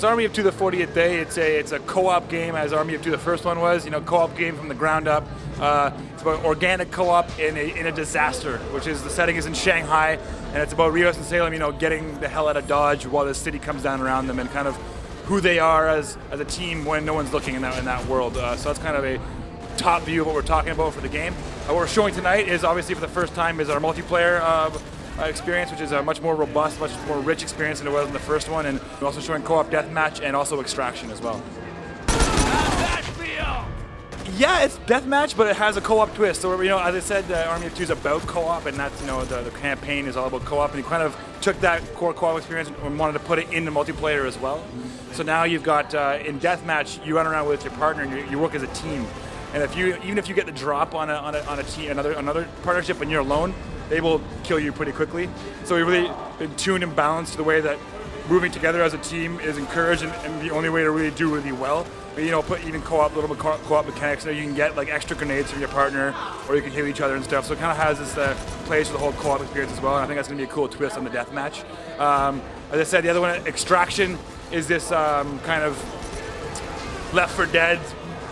it's Army of Two: The 40th Day. It's a co-op game, as Army of Two the first one was. Co-op game from the ground up. It's about organic co-op in a disaster, which is the setting is in Shanghai, and it's about Rios and Salem, getting the hell out of Dodge while the city comes down around them, and kind of who they are as a team when no one's looking in that world. So that's kind of a top view of what we're talking about for the game. What we're showing tonight is obviously for the first time is our multiplayer experience, which is a much more robust, much more rich experience than it was in the first one, and we're also showing co-op deathmatch and also extraction as well. How's that feel? Yeah, it's deathmatch, but it has a co-op twist. So as I said, Army of Two is about co-op, and that's the campaign is all about co-op, and you kind of took that core co-op experience and wanted to put it into multiplayer as well. So now you've got in deathmatch, you run around with your partner and you work as a team. And even if you get the drop on a team, another partnership, and you're alone, they will kill you pretty quickly. So we've really been tuned and balanced to the way that moving together as a team is encouraged, and the only way to really do really well. Put even co-op, little co-op mechanics there. You can get like extra grenades from your partner, or you can heal each other and stuff. So it kind of has this plays to the whole co-op experience as well. And I think that's going to be a cool twist on the deathmatch. As I said, the other one, Extraction, is this kind of Left 4 Dead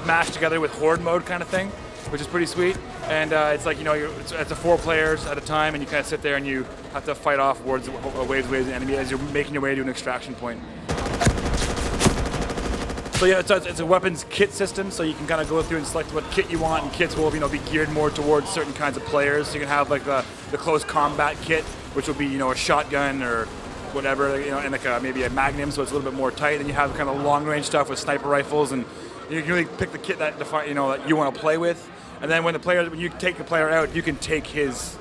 mashed together with Horde mode kind of thing, which is pretty sweet. And it's like, it's a 4 players at a time, and you kind of sit there and you have to fight off waves of enemy as you're making your way to an extraction point. So yeah, it's a weapons kit system, so you can kind of go through and select what kit you want, and kits will be geared more towards certain kinds of players. So you can have like the close combat kit, which will be a shotgun or whatever, and like maybe a Magnum, so it's a little bit more tight. Then you have kind of long range stuff with sniper rifles, and you can really pick the kit that that you want to play with. And then when you take the player out, you can take his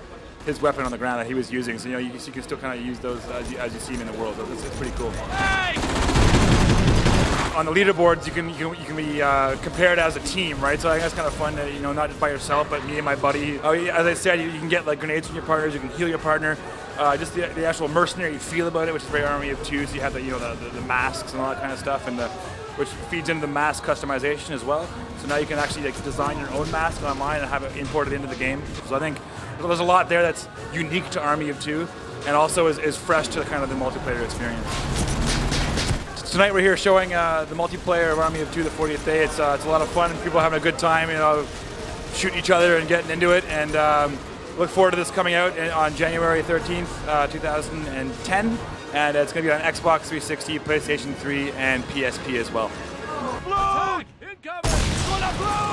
weapon on the ground that he was using. So you can still kind of use those as you see them in the world. So it's pretty cool. Hey! On the leaderboards, you can be compared as a team, right? So I think that's kind of fun to, not just by yourself, but me and my buddy. Oh, yeah, as I said, you can get like grenades from your partners. You can heal your partner. Just the actual mercenary feel about it, which is very Army of Two. So you have the masks and all that kind of stuff, and which feeds into the mask customization as well. So now you can actually design your own mask online and have it imported into the game. So I think there's a lot there that's unique to Army of Two, and also is fresh to kind of the multiplayer experience. Tonight we're here showing the multiplayer of Army of Two: The 40th Day. It's a lot of fun, and people are having a good time, shooting each other and getting into it. And look forward to this coming out on January 13th, 2010. And it's going to be on Xbox 360, PlayStation 3, and PSP as well. Incoming!